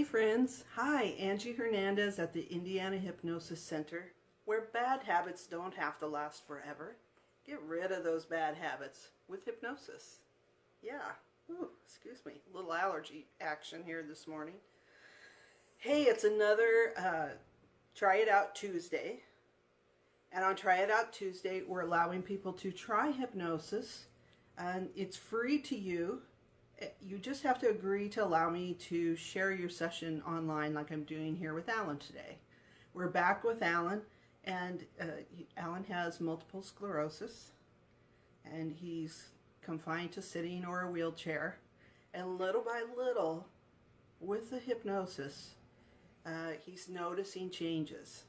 Hey friends, hi, Angie Hernandez at the Indiana Hypnosis Center, where bad habits don't have to last forever. Get rid of those bad habits with hypnosis. Yeah, excuse me, a little allergy action here this morning. Hey, it's another Try It Out Tuesday. And on Try It Out Tuesday, we're allowing people to try hypnosis, and it's free to you. You just have to agree to allow me to share your session online like I'm doing here with Alan today. We're back with Alan, and Alan has multiple sclerosis, and he's confined to sitting or a wheelchair. And little by little, with the hypnosis, he's noticing changes.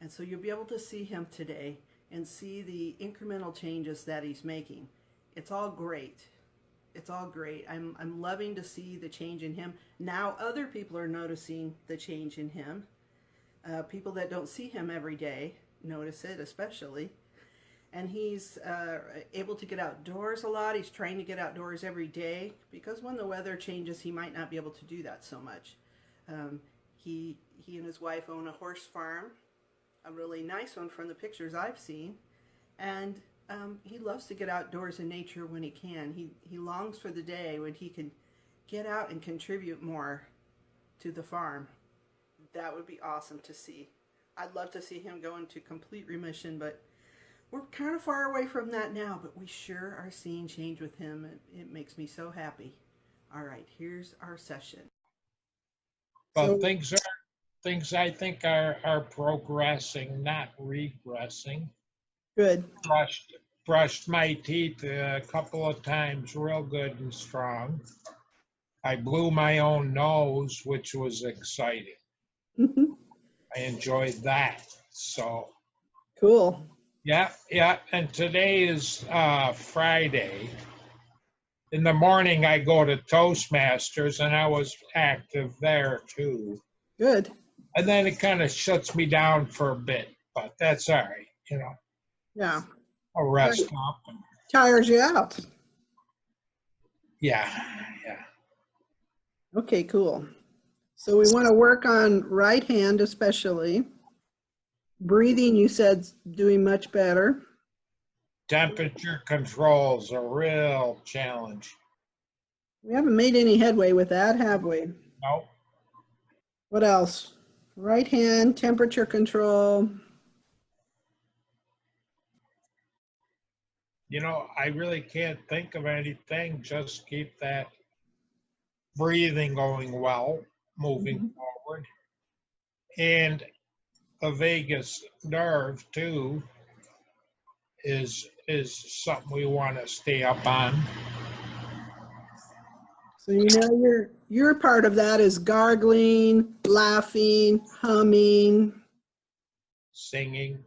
And so you'll be able to see him today and see the incremental changes that he's making. It's all great. It's all great. I'm loving to see the change in him. Now other people are noticing the change in him. People that don't see him every day notice it especially. And he's able to get outdoors a lot. He's trying to get outdoors every day because when the weather changes, he might not be able to do that so much. He and his wife own a horse farm, a really nice one from the pictures I've seen. And he loves to get outdoors in nature when he can. He longs for the day when he can get out and contribute more to the farm. That would be awesome to see. I'd love to see him go into complete remission, but we're kind of far away from that now, but we sure are seeing change with him. It makes me so happy. All right, here's our session. Well, things I think are progressing, not regressing. Good. Brushed my teeth a couple of times real good and strong. I blew my own nose, which was exciting. I enjoyed that. So Cool. yeah. And today is Friday. In the morning I go to Toastmasters, and I was active there too. Good. And then it kind of shuts me down for a bit, but that's all right, Yeah. I'll rest up. Tires you out. Yeah. Okay, cool. So we want to work on right hand especially. Breathing, you said, doing much better. Temperature control's a real challenge. We haven't made any headway with that, have we? Nope. What else? Right hand, temperature control. I really can't think of anything. Just keep that breathing going well, moving forward. And the vagus nerve, too, is something we want to stay up on. So your part of that is gargling, laughing, humming, Singing.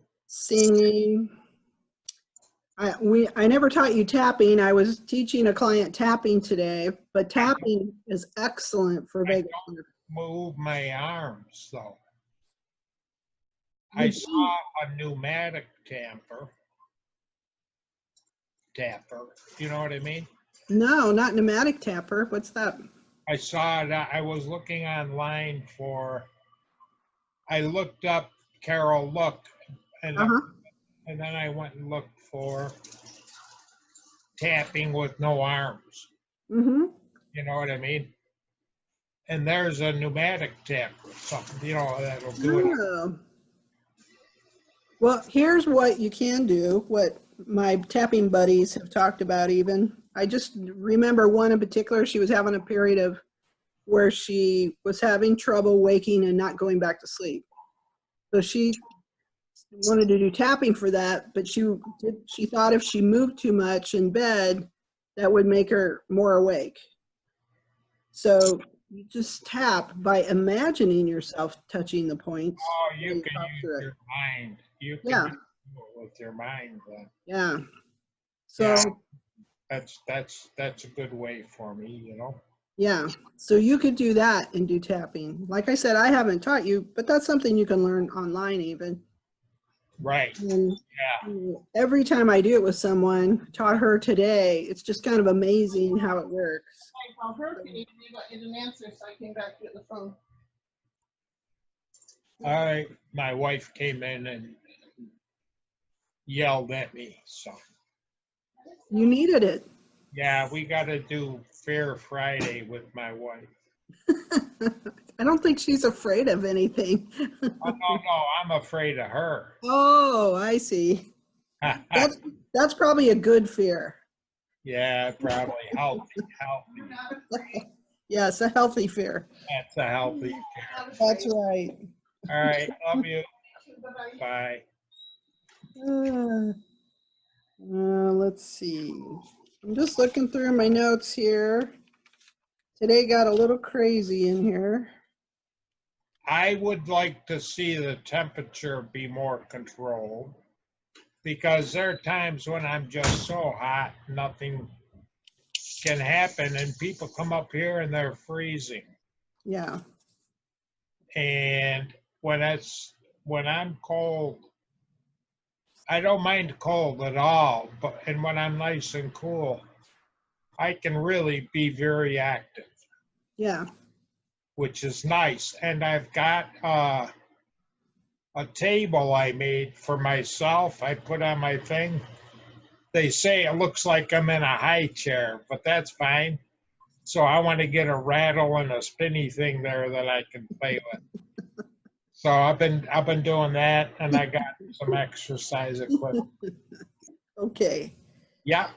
I never taught you tapping. I was teaching a client tapping today, but tapping is excellent for vagus nerve. Move my arms, though. I saw a pneumatic tapper. You know what I mean? No, not pneumatic tapper. What's that? I saw it. I was looking online I looked up Carol Look, and then I went and looked for tapping with no arms. Mm-hmm. You know what I mean? And there's a pneumatic tapper, something, that'll do it. Oh. Well, here's what you can do, what my tapping buddies have talked about even. I just remember one in particular, she was having a period of where she was having trouble waking and not going back to sleep. So she wanted to do tapping for that, but she thought if she moved too much in bed, that would make her more awake. So you just tap by imagining yourself touching the points. Oh, you can use your mind. You can do it with your mind then. Yeah. So that's a good way for me, Yeah. So you could do that and do tapping. Like I said, I haven't taught you, but that's something you can learn online even. Right. And every time I do it with someone, taught her today, it's just kind of amazing how it works. I called her, it didn't answer, so I came back to get the phone. My wife came in and yelled at me. So, You needed it. yeah, we got to do Fair Friday with my wife. I don't think she's afraid of anything. Oh, no, I'm afraid of her. Oh, I see. That's probably a good fear. Yeah, probably healthy. Yes, a healthy fear. That's a healthy fear. That's right. All right, love you. Bye. Uh, let's see. I'm just looking through my notes here. Today got a little crazy in here. I would like to see the temperature be more controlled because there are times when I'm just so hot, nothing can happen, and people come up here and they're freezing. Yeah. And when I'm cold, I don't mind cold at all, and when I'm nice and cool, I can really be very active, Yeah. which is nice. And I've got a table I made for myself. I put on my thing. They say it looks like I'm in a high chair, but that's fine. So I want to get a rattle and a spinny thing there that I can play with. So I've been doing that, and I got some exercise equipment. Okay. Yeah.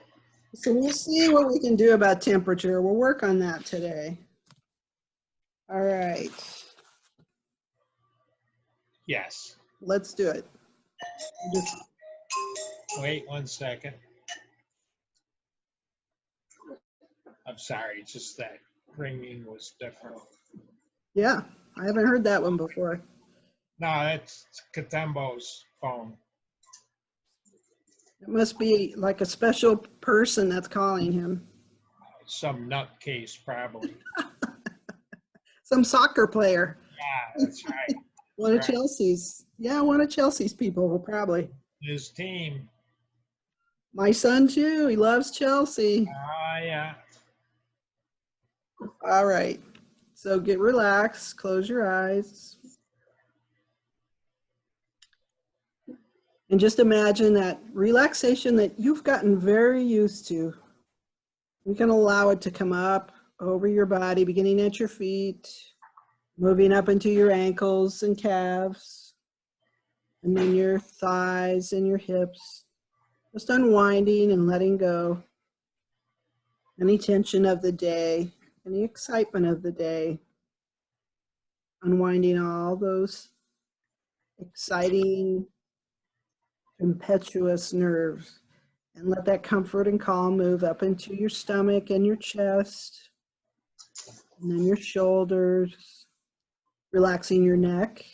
So we'll see what we can do about temperature. We'll work on that today. All right. Yes. Let's do it. Just, Wait 1 second. I'm sorry, just that ringing was different. yeah, I haven't heard that one before. No, that's Katembo's phone. It must be like a special person that's calling him. Some nutcase, probably. Some soccer player. Yeah, that's right. One of Right. Chelsea's. Yeah, one of Chelsea's people, probably. His team. My son too. He loves Chelsea. Yeah. All right. So get relaxed. Close your eyes. And just imagine that relaxation that you've gotten very used to. You can allow it to come up over your body, beginning at your feet, moving up into your ankles and calves, and then your thighs and your hips. Just unwinding and letting go. Any tension of the day, any excitement of the day. Unwinding all those exciting, impetuous nerves. And let that comfort and calm move up into your stomach and your chest, and then your shoulders, relaxing your neck.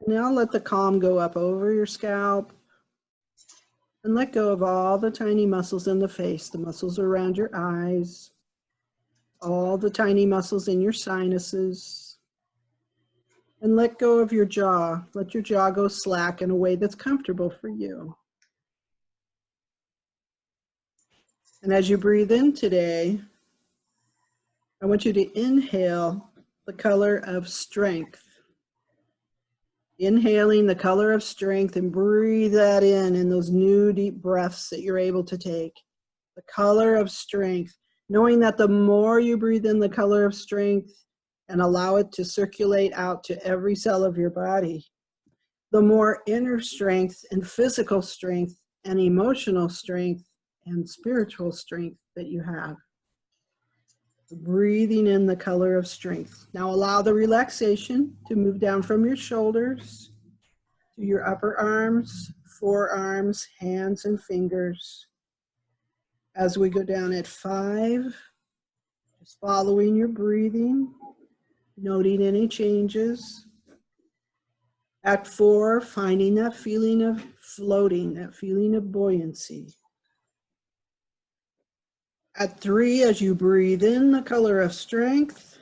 Now let the calm go up over your scalp, and let go of all the tiny muscles in the face, the muscles around your eyes, all the tiny muscles in your sinuses, and let go of your jaw. Let your jaw go slack in a way that's comfortable for you. And as you breathe in today, I want you to inhale the color of strength. Inhaling the color of strength and breathe that in those new deep breaths that you're able to take. The color of strength, knowing that the more you breathe in the color of strength and allow it to circulate out to every cell of your body, the more inner strength and physical strength and emotional strength and spiritual strength that you have. Breathing in the color of strength. Now allow the relaxation to move down from your shoulders to your upper arms, forearms, hands, and fingers. As we go down at 5, just following your breathing, noting any changes. At 4, finding that feeling of floating, that feeling of buoyancy. At 3, as you breathe in the color of strength,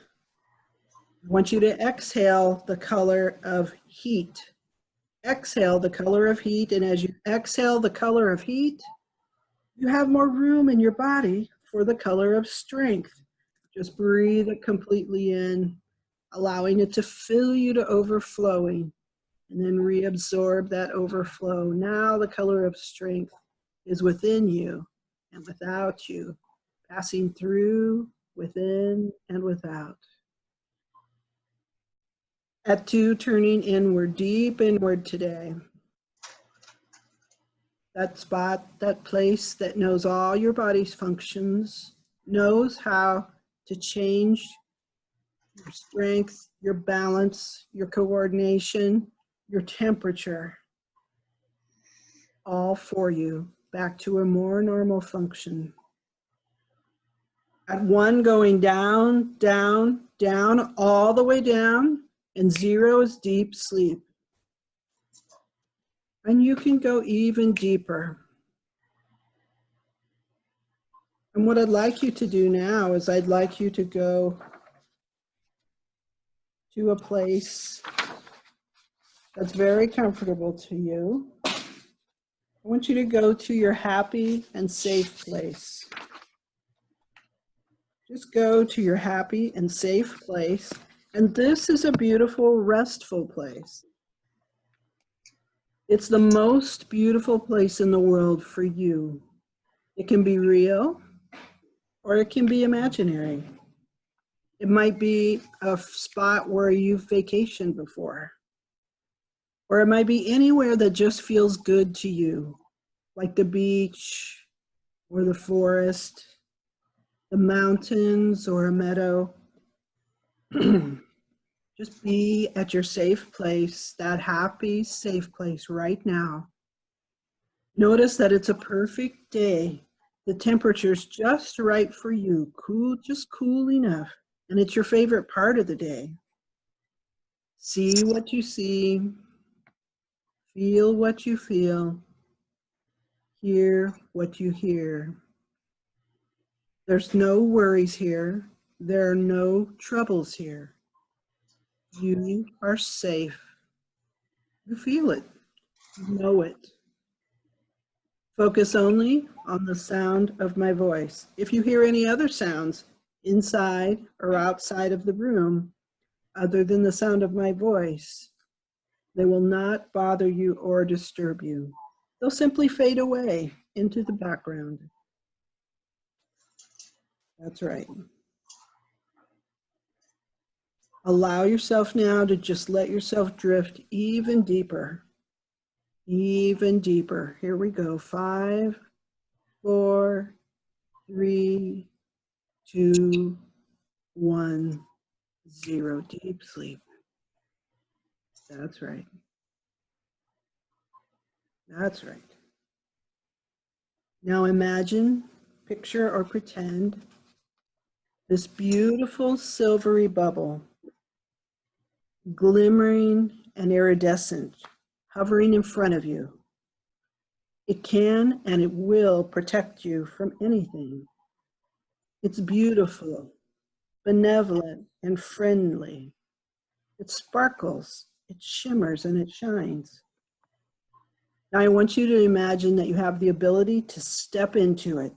I want you to exhale the color of heat. Exhale the color of heat, and as you exhale the color of heat, you have more room in your body for the color of strength. Just breathe it completely in allowing it to fill you to overflowing, and then reabsorb that overflow. Now the color of strength is within you and without you, passing through, within, and without. At 2, turning inward, deep inward today. That spot, that place that knows all your body's functions, knows how to change your strength, your balance, your coordination, your temperature, all for you, back to a more normal function. At 1, going down, down, down, all the way down, and 0 is deep sleep. And you can go even deeper. And what I'd like you to do now is I'd like you to go to a place that's very comfortable to you. I want you to go to your happy and safe place. Just go to your happy and safe place. And this is a beautiful, restful place. It's the most beautiful place in the world for you. It can be real or it can be imaginary. It might be a spot where you've vacationed before. Or it might be anywhere that just feels good to you, like the beach or the forest, the mountains or a meadow. Just be at your safe place, that happy, safe place right now. Notice that it's a perfect day. The temperature's just right for you, cool, just cool enough. And it's your favorite part of the day. See what you see, feel what you feel, hear what you hear. There's no worries here. There are no troubles here. You are safe. You feel it. You know it. Focus only on the sound of my voice. If you hear any other sounds inside or outside of the room, other than the sound of my voice, they will not bother you or disturb you. They'll simply fade away into the background. That's right. Allow yourself now to just let yourself drift even deeper. Even deeper. Here we go. 5, 4, 3, 2, 1, 0. Deep sleep. That's right. That's right. Now imagine, picture, or pretend this beautiful silvery bubble, glimmering and iridescent, hovering in front of you. It can and it will protect you from anything. It's beautiful, benevolent, and friendly. It sparkles, it shimmers, and it shines. Now I want you to imagine that you have the ability to step into it.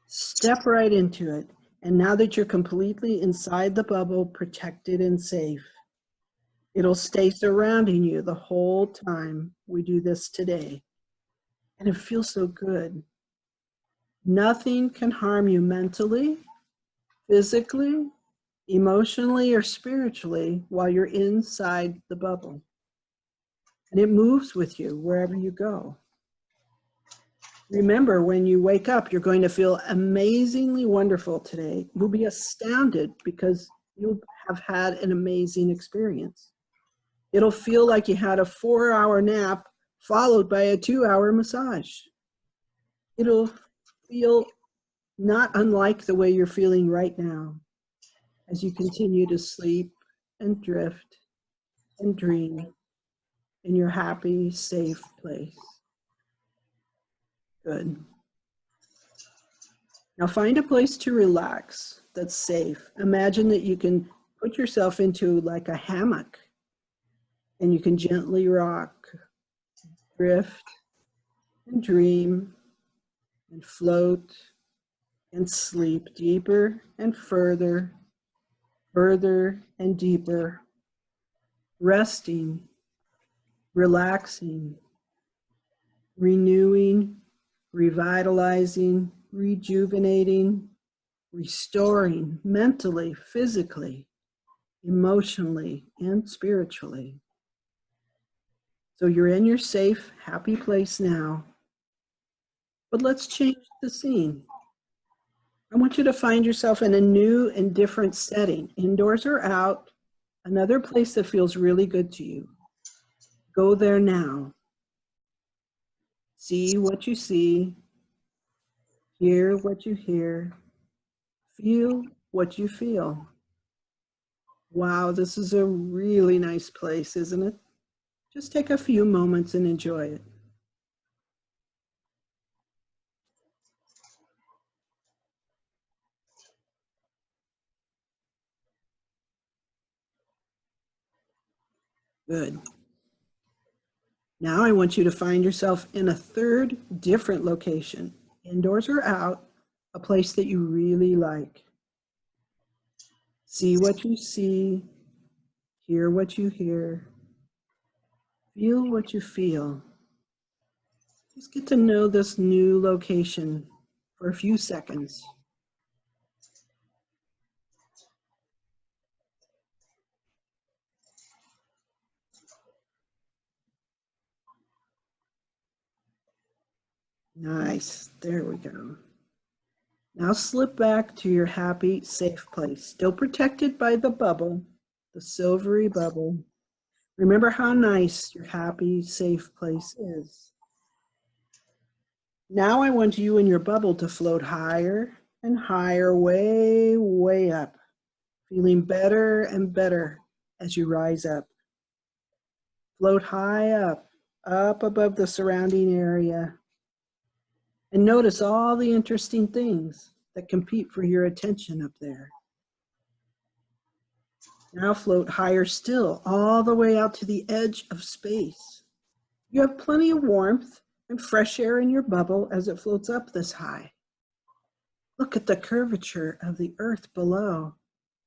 Step right into it. And now that you're completely inside the bubble, protected and safe, it'll stay surrounding you the whole time we do this today. And it feels so good. Nothing can harm you mentally, physically, emotionally, or spiritually while you're inside the bubble. And it moves with you wherever you go. Remember, when you wake up, you're going to feel amazingly wonderful today. You'll be astounded because you'll have had an amazing experience. It'll feel like you had a 4-hour nap followed by a 2-hour massage. It'll feel not unlike the way you're feeling right now as you continue to sleep and drift and dream in your happy, safe place. Good. Now find a place to relax that's safe. Imagine that you can put yourself into like a hammock and you can gently rock, drift, and dream, and float, and sleep deeper and further further and deeper, resting, relaxing, renewing, revitalizing, rejuvenating, restoring mentally, physically, emotionally, and spiritually. So you're in your safe, happy place now. But let's change the scene. I want you to find yourself in a new and different setting, indoors or out, another place that feels really good to you. Go there now. See what you see, hear what you hear, feel what you feel. Wow, this is a really nice place, isn't it? Just take a few moments and enjoy it. Good. Now I want you to find yourself in a third different location, indoors or out, a place that you really like. See what you see, hear what you hear, feel what you feel. Just get to know this new location for a few seconds. Nice, there we go. Now slip back to your happy, safe place, still protected by the bubble, the silvery bubble. Remember how nice your happy, safe place is. Now I want you and your bubble to float higher and higher, way, way up, feeling better and better as you rise up. Float high up, up above the surrounding area. And notice all the interesting things that compete for your attention up there. Now float higher still, all the way out to the edge of space. You have plenty of warmth and fresh air in your bubble as it floats up this high. Look at the curvature of the earth below,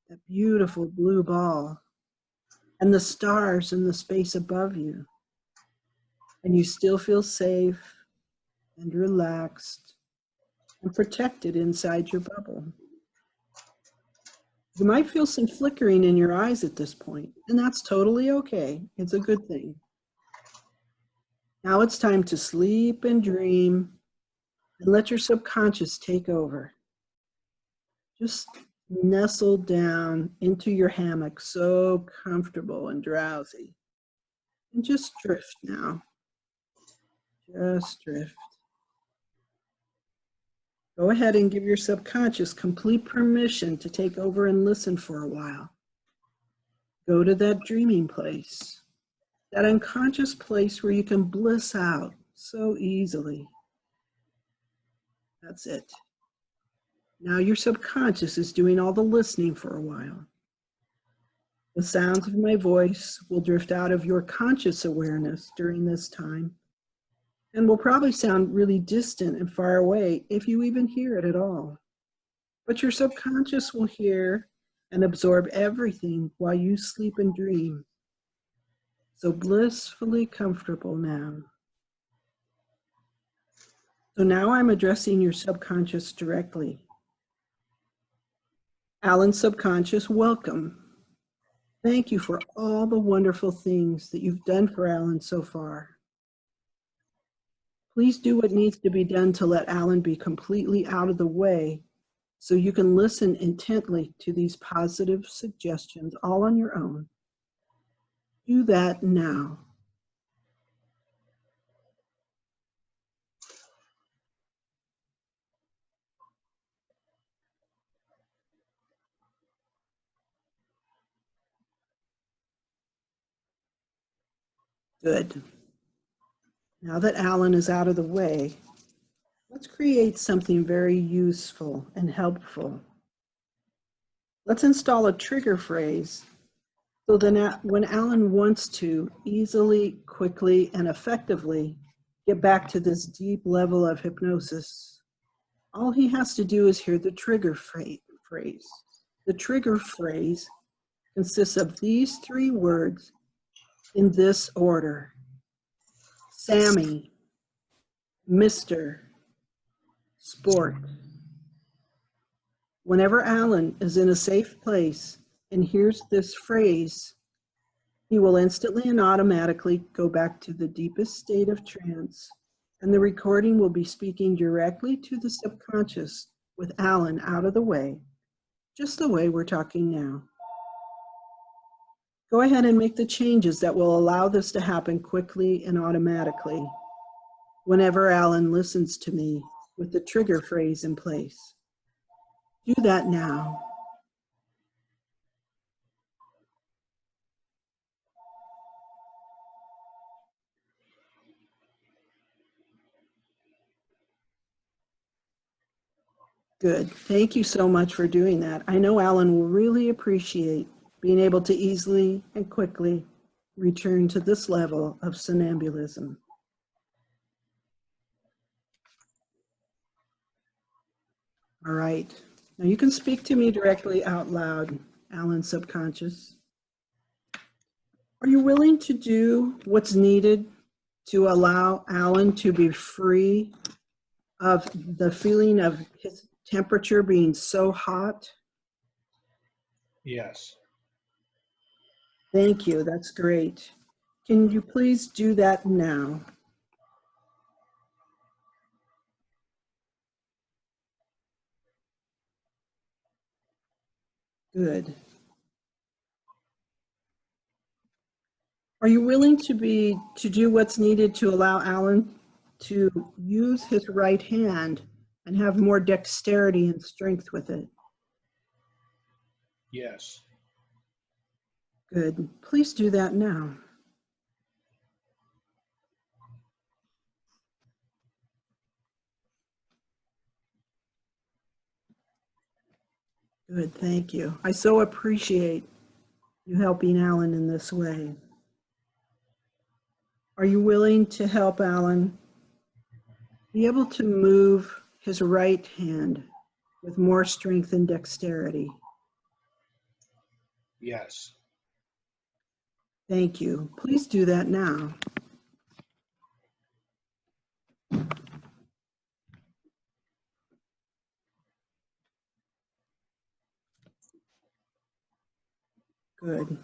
that beautiful blue ball, and the stars in the space above you. And you still feel safe and relaxed and protected inside your bubble. You might feel some flickering in your eyes at this point, and that's totally okay. It's a good thing. Now it's time to sleep and dream and let your subconscious take over. Just nestle down into your hammock, so comfortable and drowsy. And just drift now. Just drift. Go ahead and give your subconscious complete permission to take over and listen for a while. Go to that dreaming place, that unconscious place where you can bliss out so easily. That's it. Now your subconscious is doing all the listening for a while. The sounds of my voice will drift out of your conscious awareness during this time and will probably sound really distant and far away if you even hear it at all. But your subconscious will hear and absorb everything while you sleep and dream. So blissfully comfortable now. So now I'm addressing your subconscious directly. Alan's subconscious, welcome. Thank you for all the wonderful things that you've done for Alan so far. Please do what needs to be done to let Alan be completely out of the way so you can listen intently to these positive suggestions all on your own. Do that now. Good. Now that Alan is out of the way, let's create something very useful and helpful. Let's install a trigger phrase so that when Alan wants to easily, quickly, and effectively get back to this deep level of hypnosis, all he has to do is hear the trigger phrase. The trigger phrase consists of these three words in this order: Sammy, Mr., Sport. Whenever Alan is in a safe place and hears this phrase, he will instantly and automatically go back to the deepest state of trance, and the recording will be speaking directly to the subconscious with Alan out of the way, just the way we're talking now. Go ahead and make the changes that will allow this to happen quickly and automatically whenever Alan listens to me with the trigger phrase in place. Do that now. Good. Thank you so much for doing that. I know Alan will really appreciate being able to easily and quickly return to this level of somnambulism. All right. Now you can speak to me directly out loud, Alan subconscious. Are you willing to do what's needed to allow Alan to be free of the feeling of his temperature being so hot? Yes. Thank you. That's great. Can you please do that now? Good. Are you willing to do what's needed to allow Alan to use his right hand and have more dexterity and strength with it? Yes. Good. Please do that now. Good. Thank you. I so appreciate you helping Alan in this way. Are you willing to help Alan be able to move his right hand with more strength and dexterity? Yes. Thank you. Please do that now. Good.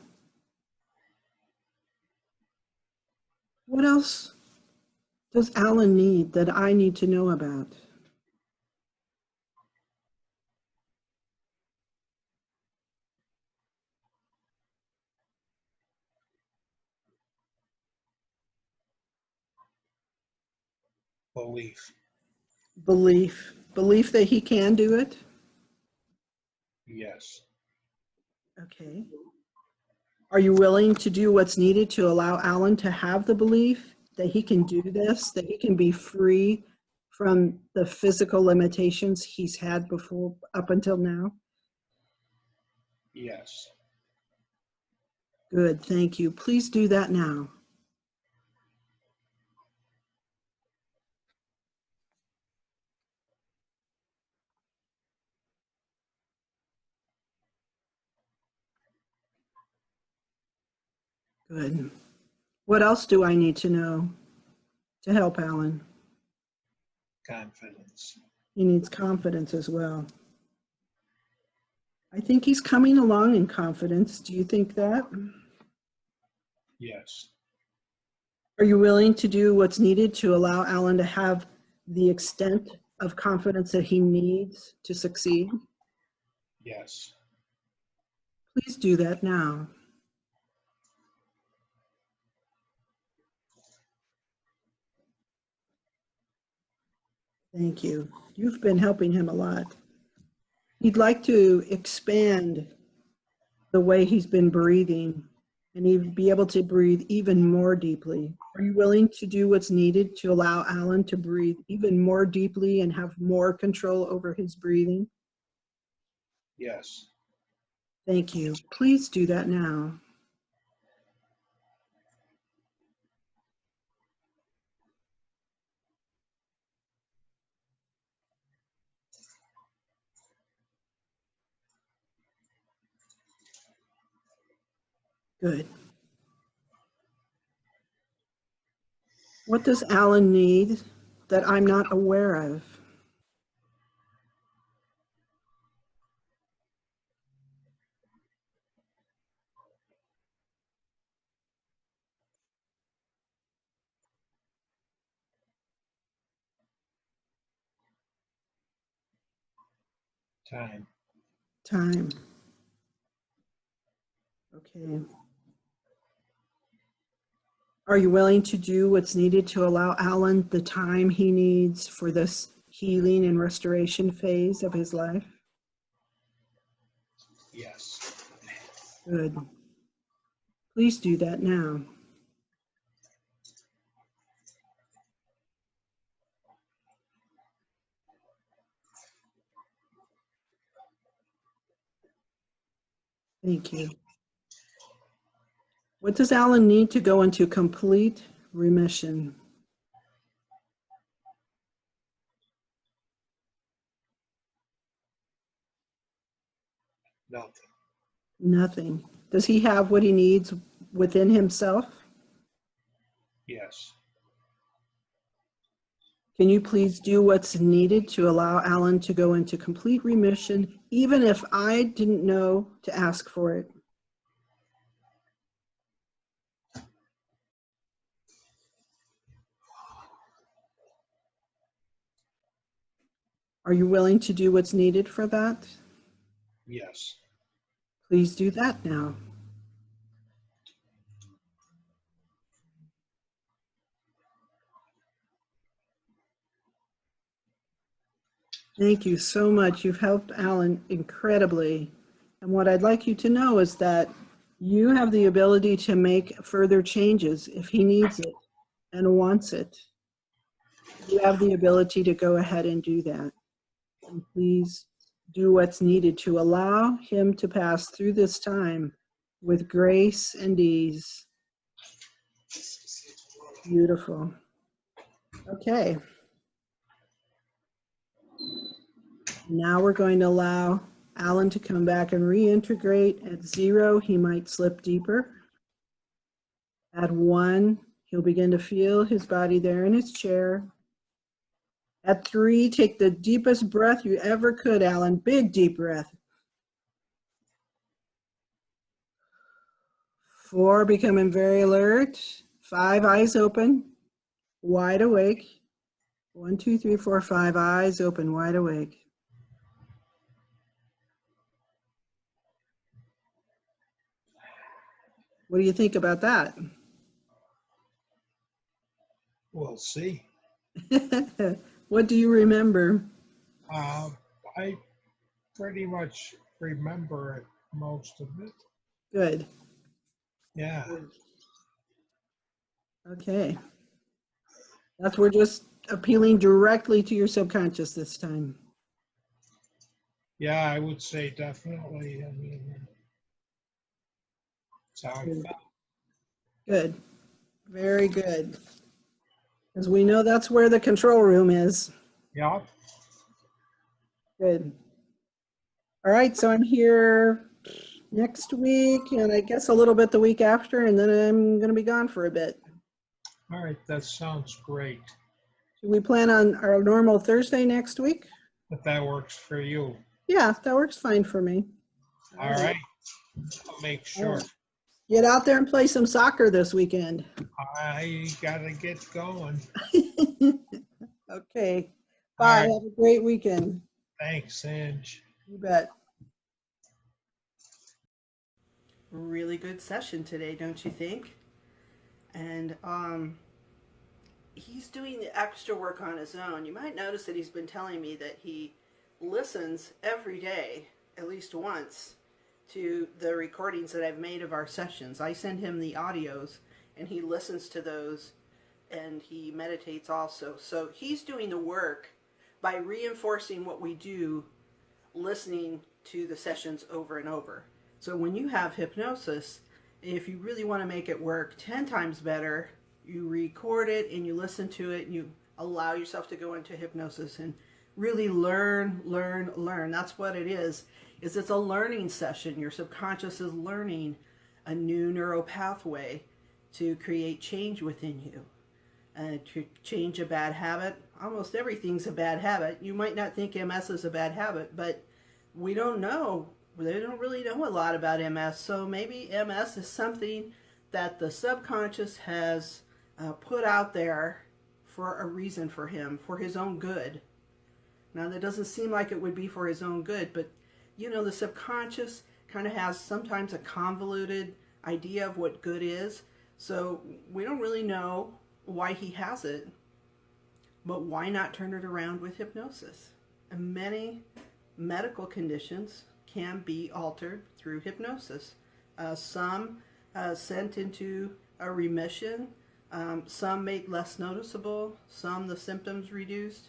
What else does Alan need that I need to know about? Belief. Belief. Belief that he can do it? Yes. Okay. Are you willing to do what's needed to allow Alan to have the belief that he can do this, that he can be free from the physical limitations he's had before, up until now? Yes. Good, thank you. Please do that now. Good. What else do I need to know to help Alan? Confidence. He needs confidence as well. I think he's coming along in confidence. Do you think that? Yes. Are you willing to do what's needed to allow Alan to have the extent of confidence that he needs to succeed? Yes. Please do that now. Thank you. You've been helping him a lot. He'd like to expand the way he's been breathing and he'd be able to breathe even more deeply. Are you willing to do what's needed to allow Alan to breathe even more deeply and have more control over his breathing? Yes. Thank you. Please do that now. Good. What does Alan need that I'm not aware of? Time. Time. Okay. Are you willing to do what's needed to allow Alan the time he needs for this healing and restoration phase of his life? Yes. Good. Please do that now. Thank you. What does Alan need to go into complete remission? Nothing. Nothing. Does he have what he needs within himself? Yes. Can you please do what's needed to allow Alan to go into complete remission, even if I didn't know to ask for it? Are you willing to do what's needed for that? Yes. Please do that now. Thank you so much. You've helped Alan incredibly. And what I'd like you to know is that you have the ability to make further changes if he needs it and wants it. You have the ability to go ahead and do that. And please do what's needed to allow him to pass through this time with grace and ease. Beautiful. Okay. Now we're going to allow Alan to come back and reintegrate. At 0, he might slip deeper. At 1, he'll begin to feel his body there in his chair. At 3, take the deepest breath you ever could, Alan. Big, deep breath. 4, becoming very alert. 5, eyes open, wide awake. 1, 2, 3, 4, 5, eyes open, wide awake. What do you think about that? We'll see. What do you remember? I pretty much remember most of it. Good. Yeah. Okay. We're just appealing directly to your subconscious this time. Yeah, I would say definitely. I mean, it's how I felt. Good. Very good. Because we know that's where the control room is. Yeah. Good. All right, so I'm here next week and I guess a little bit the week after, and then I'm going to be gone for a bit. All right, that sounds great. Should we plan on our normal Thursday next week? If that works for you. Yeah, that works fine for me. All right. I'll make sure. Get out there and play some soccer this weekend. I gotta get going. Okay. Bye. All right. Have a great weekend. Thanks, Ange. You bet. Really good session today, don't you think? And he's doing the extra work on his own. You might notice that he's been telling me that he listens every day, at least once, to the recordings that I've made of our sessions. I send him the audios, and he listens to those, and he meditates also. So he's doing the work by reinforcing what we do, listening to the sessions over and over. So when you have hypnosis, if you really want to make it work 10 times better, you record it and you listen to it and you allow yourself to go into hypnosis and really learn. That's what it is it's a learning session. Your subconscious is learning a new neural pathway to create change within you. To change a bad habit. Almost everything's a bad habit. You might not think MS is a bad habit, but we don't know. They don't really know a lot about MS. So maybe MS is something that the subconscious has put out there for a reason for him, for his own good. Now, that doesn't seem like it would be for his own good, but you know, the subconscious kind of has sometimes a convoluted idea of what good is. So we don't really know why he has it, but why not turn it around with hypnosis? And many medical conditions can be altered through hypnosis. Some sent into a remission, some made less noticeable, some the symptoms reduced.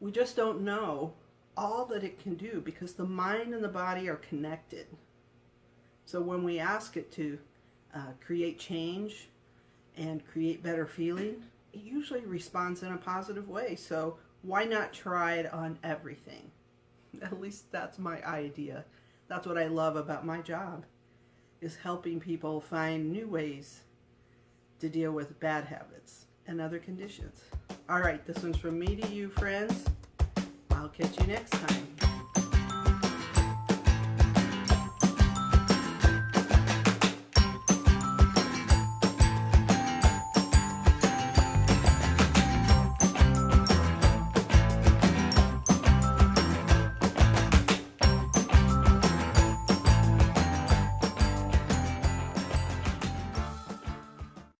We just don't know all that it can do because the mind and the body are connected. So when we ask it to create change and create better feeling, it usually responds in a positive way. So why not try it on everything? At least that's my idea. That's what I love about my job, is helping people find new ways to deal with bad habits and other conditions. All right, this one's from me to you, friends. I'll catch you next time.